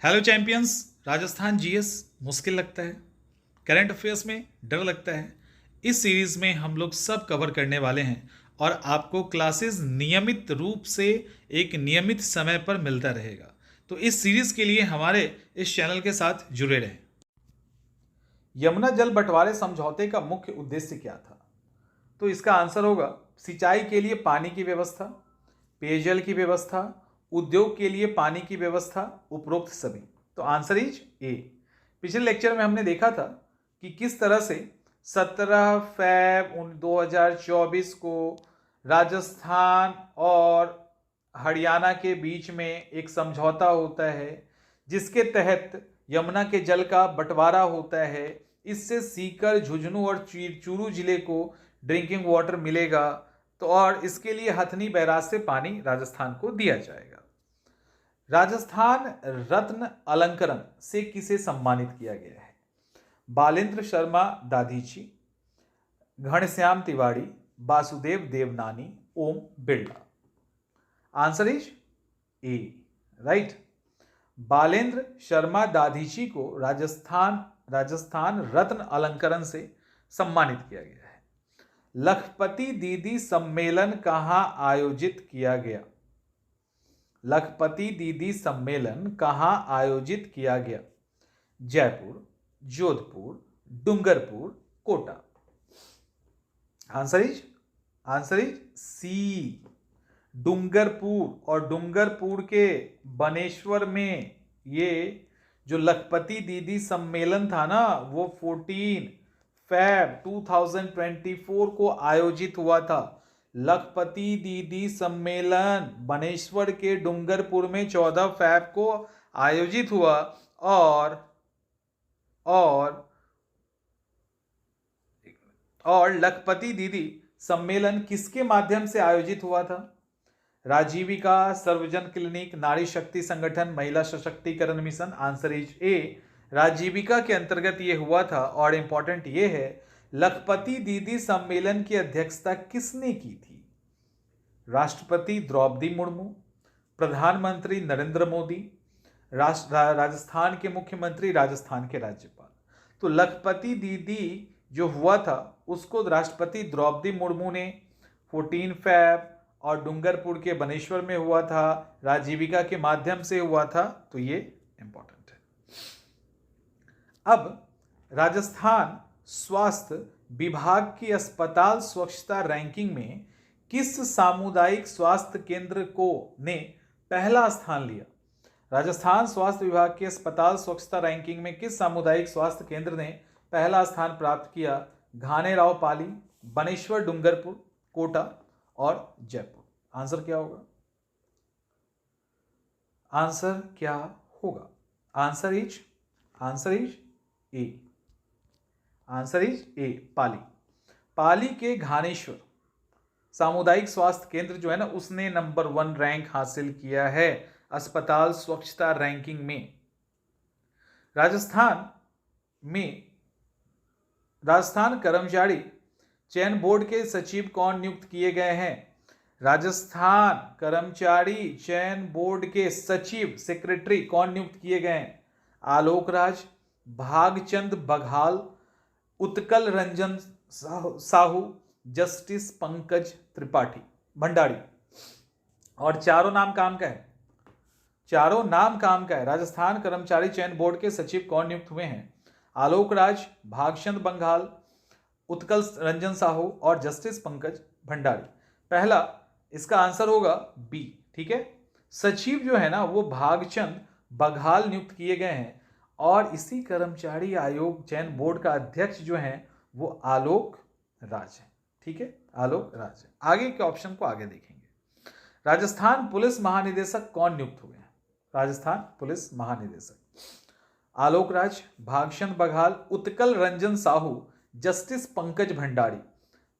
Hello champions. Rajasthan GS मुश्किल लगता है, करंट अफेयर्स में डर लगता है। इस सीरीज में हम लोग सब कवर करने वाले हैं और आपको क्लासेस नियमित रूप से एक नियमित समय पर मिलता रहेगा। तो इस सीरीज के लिए हमारे इस चैनल के साथ जुड़े रहें। यमुना जल बंटवारे समझौते का मुख्य उद्देश्य क्या था? तो इसका आंसर होगा सिंचाई के लिए पानी की व्यवस्था, पेयजल की व्यवस्था, उद्योग के लिए पानी की व्यवस्था, उपरोक्त सभी। तो आंसर इज ए। पिछले लेक्चर में हमने देखा था कि किस तरह से 17 फैब 2024 को राजस्थान और हरियाणा के बीच में एक समझौता होता है जिसके तहत यमुना के जल का बंटवारा होता है। इससे सीकर, झुंझुनू और चूरू जिले को ड्रिंकिंग वाटर मिलेगा। तो और इसके लिए हथनी बैराज से पानी राजस्थान को दिया जाएगा। राजस्थान रत्न अलंकरण से किसे सम्मानित किया गया है? Balendra Sharma Dadhichi, Ghanshyam Tiwari, Vasudev Devnani, Om Birla. Answer is A, right. Balendra Sharma Dadhichi को राजस्थान रत्न अलंकरण से सम्मानित किया गया है। लखपति दीदी सम्मेलन कहां आयोजित किया गया? लखपति दीदी सम्मेलन कहां आयोजित किया गया? Jaipur, Jodhpur, Dungarpur, Kota. Answer is C, Dungarpur. और डूंगरपुर के बनेश्वर में ये जो लखपति दीदी सम्मेलन था ना, वो 14 फैब 2024 को आयोजित हुआ था। लखपति दीदी सम्मेलन बनेश्वर के डूंगरपुर में 14 फैब को आयोजित हुआ। और लखपति दीदी सम्मेलन किसके माध्यम से आयोजित हुआ था? राजीविका, सर्वजन क्लिनिक, नारी शक्ति संगठन, महिला सशक्तिकरण मिशन। आंसर इज ए, राजीविका के अंतर्गत ये हुआ था। और इंपॉर्टेंट ये है, लखपति दीदी सम्मेलन की अध्यक्षता किसने की थी? राष्ट्रपति द्रौपदी मुर्मू, प्रधानमंत्री नरेंद्र मोदी, राजस्थान के मुख्यमंत्री, राजस्थान के राज्यपाल। तो लखपति दीदी जो हुआ था उसको राष्ट्रपति द्रौपदी मुर्मू ने 14 फैब और डूंगरपुर के बनेश्वर में हुआ था, राजीविका के माध्यम से हुआ था। तो ये इंपॉर्टेंट है। अब राजस्थान स्वास्थ्य विभाग की अस्पताल स्वच्छता रैंकिंग में किस सामुदायिक स्वास्थ्य केंद्र को ने पहला स्थान लिया? राजस्थान स्वास्थ्य विभाग की अस्पताल स्वच्छता रैंकिंग में किस सामुदायिक स्वास्थ्य केंद्र ने पहला स्थान प्राप्त किया? घानेराव पाली, बनेश्वर, डूंगरपुर, कोटा और जयपुर। आंसर क्या होगा? आंसर इज ए, पाली के घानेश्वर सामुदायिक स्वास्थ्य केंद्र जो है ना, उसने नंबर 1 रैंक हासिल किया है अस्पताल स्वच्छता रैंकिंग में। राजस्थान कर्मचारी चयन बोर्ड के सचिव कौन नियुक्त किए गए हैं? राजस्थान कर्मचारी चयन बोर्ड के सचिव, सेक्रेटरी कौन नियुक्त किए गए हैं? आलोक राज, भागचंद बघाल, उत्कल रंजन साहू, जस्टिस पंकज त्रिपाठी भंडारी। और चारों नाम काम का है। राजस्थान कर्मचारी चयन बोर्ड के सचिव कौन नियुक्त हुए हैं? आलोक राज, भागचंद बंगाल, उत्कल रंजन साहू और जस्टिस पंकज भंडारी। पहला इसका आंसर होगा बी, ठीक है। सचिव जो है ना वो भागचंद बघाल नियुक्त किए गए हैं और इसी कर्मचारी आयोग चयन बोर्ड का अध्यक्ष जो है वो आलोक राज है, ठीक है, आलोक राज है। आगे के ऑप्शन को आगे देखेंगे। राजस्थान पुलिस महानिदेशक कौन नियुक्त हुए हैं? राजस्थान पुलिस महानिदेशक आलोक राज, भागचंद बघाल, उत्कल रंजन साहू, जस्टिस पंकज भंडारी।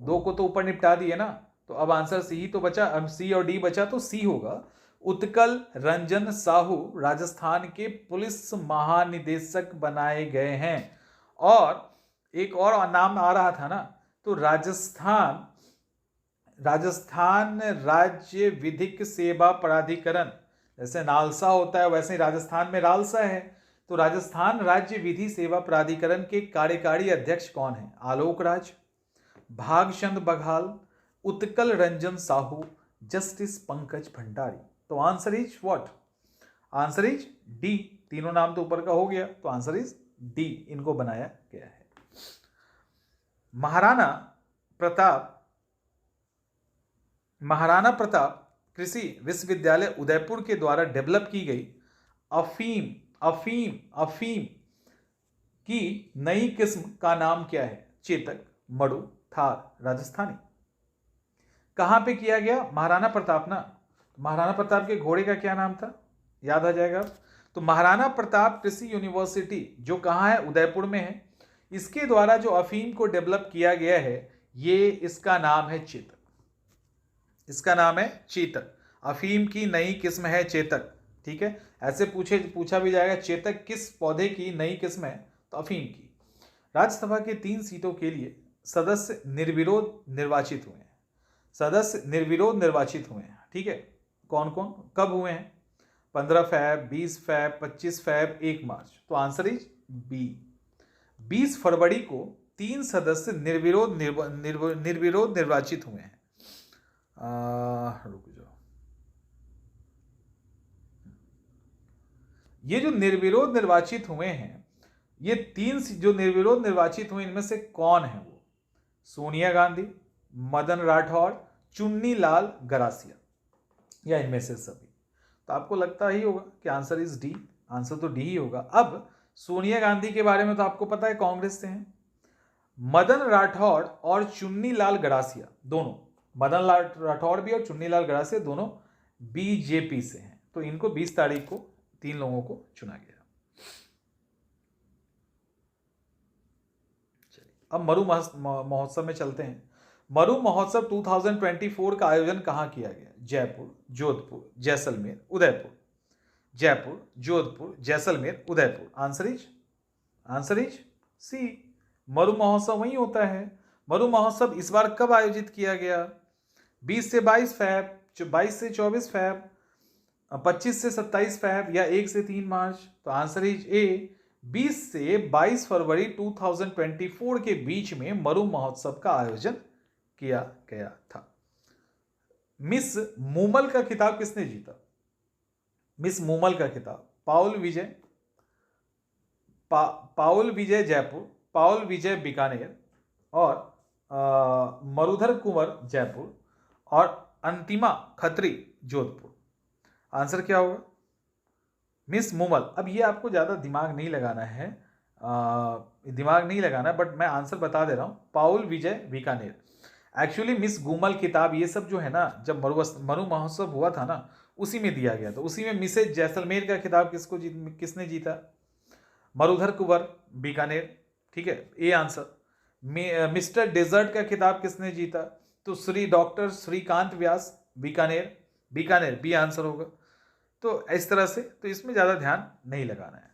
दो को तो ऊपर निपटा दिए ना, तो अब आंसर सी ही तो बचा। अब सी और डी बचा तो सी होगा। उत्कल रंजन साहू राजस्थान के पुलिस महानिदेशक बनाए गए हैं। और एक और नाम आ रहा था ना, तो राजस्थान राज्य विधिक सेवा प्राधिकरण जैसे नालसा होता है वैसे ही राजस्थान में रालसा है। तो राजस्थान राज्य विधि सेवा प्राधिकरण के कार्यकारी अध्यक्ष कौन है? आलोक राज, भागचंद बघाल, उत्कल रंजन साहू, जस्टिस पंकज भंडारी। तो answer is what? Answer is D. तीनों नाम तो ऊपर का हो गया, तो आंसर इज डी, इनको बनाया गया है। महाराणा प्रताप कृषि विश्वविद्यालय उदयपुर के द्वारा डेवलप की गई अफीम अफीम अफीम की नई किस्म का नाम क्या है? चेतक, मड़ु, थार, राजस्थानी। कहां पे किया गया? महाराणा प्रताप ना, महाराणा प्रताप के घोड़े का क्या नाम था? याद आ जाएगा। तो महाराणा प्रताप कृषि यूनिवर्सिटी जो कहां है? उदयपुर में है। इसके द्वारा जो अफीम को डेवलप किया गया है, ये इसका नाम है चेतक। इसका नाम है चेतक। अफीम की नई किस्म है चेतक। ठीक है, ऐसे पूछा भी जाएगा चेतक किस पौधे की नई किस्म है? तो अफीम की। राज्यसभा के 3 सीटों के लिए सदस्य निर्विरोध निर्वाचित हुए हैं। सदस्य निर्विरोध निर्वाचित हुए हैं। ठीक है, कौन कौन कब हुए हैं? 15 फरवरी, 20 फरवरी, 25 फरवरी, 1 मार्च। तो आंसर इज बी। 20 फरवरी को 3 सदस्य निर्विरोध निर्वाचित हुए हैं। रुक जाओ, ये जो निर्विरोध निर्वाचित हुए हैं, ये 3 जो निर्विरोध निर्वाचित हुए इनमें से कौन है वो? सोनिया गांधी, मदन राठौड़, चुन्नी लाल गरासिया, या इनमें से सभी? तो आपको लगता ही होगा कि आंसर इज डी। आंसर तो डी ही होगा। अब सोनिया गांधी के बारे में तो आपको पता है कांग्रेस से हैं। मदन राठौड़ और चुन्नी लाल गरासिया दोनों, मदन राठौड़ भी और चुन्नी लाल गरासिया दोनों बीजेपी से हैं। तो इनको 20 तारीख को 3 लोगों को चुना गया। चलिए अब मरु महोत्सव में चलते हैं। मरु महोत्सव 2024 का आयोजन कहां किया गया? Jaipur, Jodhpur, Jaisalmer, Udaipur. Jaipur, Jodhpur, Jaisalmer, Udaipur. Answer is C. Maru Mahotsav वही होता है। मरु महोत्सव इस बार कब आयोजित किया गया? 20 से 22 फरवरी, 22 से 24 फरवरी, 25 से 27 फरवरी, या 1 से 3 मार्च। तो आंसर इज ए। 20 से 22 फरवरी 2024 के बीच में मरु महोत्सव का आयोजन किया गया था। मिस मूमल का खिताब किसने जीता? मिस मूमल का खिताब पाउल विजय जयपुर, पाउल विजय बीकानेर, और मरुधर कुंवर जयपुर, और अंतिमा खत्री जोधपुर। आंसर क्या होगा? मिस मूमल। अब ये आपको ज़्यादा दिमाग नहीं लगाना है, बट मैं आंसर बता दे रहा हूँ। पाउल विजय बीकानेर। एक्चुअली मिस गूमल किताब ये सब जो है ना, जब मरु महोत्सव हुआ था ना, उसी में दिया गया था। उसी में मिसेज जैसलमेर का खिताब किसने जीता? मरुधर कुंवर बीकानेर। ठीक है, ए आंसर। मिस्टर डेजर्ट का खिताब किसने जीता? तो डॉक्टर श्रीकांत व्यास, बीकानेर बी आंसर होगा। तो इस तरह से, तो इसमें ज़्यादा ध्यान नहीं लगाना है।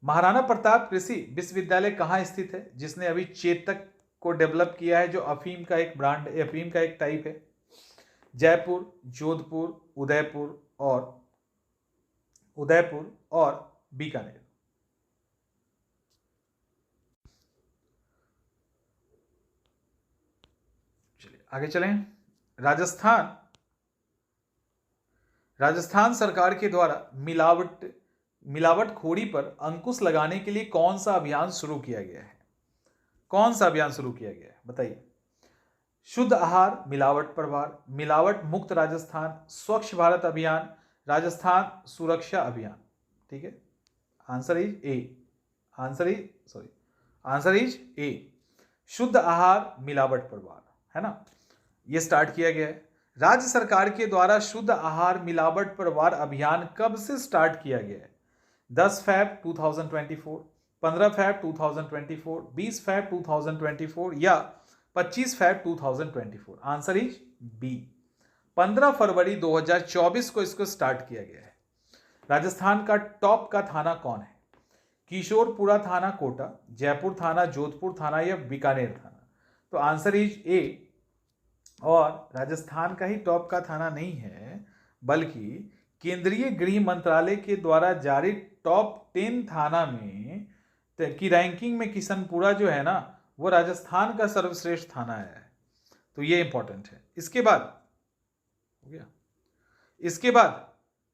महाराणा प्रताप कृषि विश्वविद्यालय कहाँ स्थित है, जिसने अभी चेतक को डेवलप किया है, जो अफीम का एक ब्रांड, अफीम का एक टाइप है? जयपुर, जोधपुर, उदयपुर और बीकानेर। चलिए आगे चलें। राजस्थान सरकार के द्वारा मिलावटखोरी पर अंकुश लगाने के लिए कौन सा अभियान शुरू किया गया है? कौन सा अभियान शुरू किया गया है बताइए? शुद्ध आहार मिलावट पर वार, मिलावट मुक्त राजस्थान, स्वच्छ भारत अभियान, राजस्थान सुरक्षा अभियान। ठीक है, answer is A. Answer is ए। शुद्ध आहार मिलावट पर वार, है ना, ये स्टार्ट किया गया है। राज्य सरकार के द्वारा शुद्ध आहार मिलावट पर वार अभियान कब से स्टार्ट किया गया है? 10 फरवरी 2024, 15 फरवरी 2024, 20 फरवरी 2024, या 25 फरवरी 2024। Answer is B. 15 फरवरी 2024 को इसको स्टार्ट किया गया है। राजस्थान का टॉप का थाना कौन है? किशोरपुरा थाना कोटा, जयपुर थाना, जोधपुर थाना, या बीकानेर थाना? तो आंसर इज ए। और राजस्थान का ही टॉप का थाना नहीं है, बल्कि केंद्रीय गृह मंत्रालय के द्वारा जारी टॉप 10 थाना में की रैंकिंग में किशनपुरा जो है ना वो राजस्थान का सर्वश्रेष्ठ थाना है। तो ये इंपॉर्टेंट है। इसके बाद हो गया, इसके बाद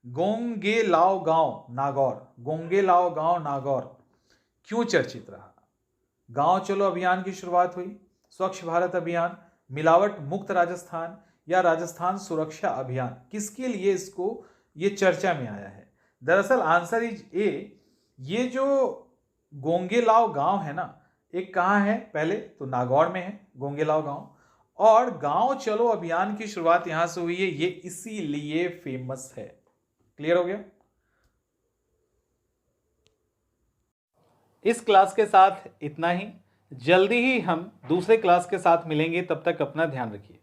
गोंगेलाव गांव नागौर, गोंगेलाव गांव नागौर क्यों चर्चित रहा? गांव चलो अभियान की शुरुआत हुई, स्वच्छ भारत अभियान, मिलावट मुक्त राजस्थान या राजस्थान सुरक्षा अभियान, किसके लिए इसको ये चर्चा में आया है? दरअसल आंसर इज ए, ये जो गोंगेलाव गांव है ना, एक कहाँ है? पहले तो नागौर में है गोंगेलाव गांव, और गांव चलो अभियान की शुरुआत यहां से हुई है, ये इसीलिए फेमस है। क्लियर हो गया? इस क्लास के साथ इतना ही। जल्दी ही हम दूसरे क्लास के साथ मिलेंगे, तब तक अपना ध्यान रखिए।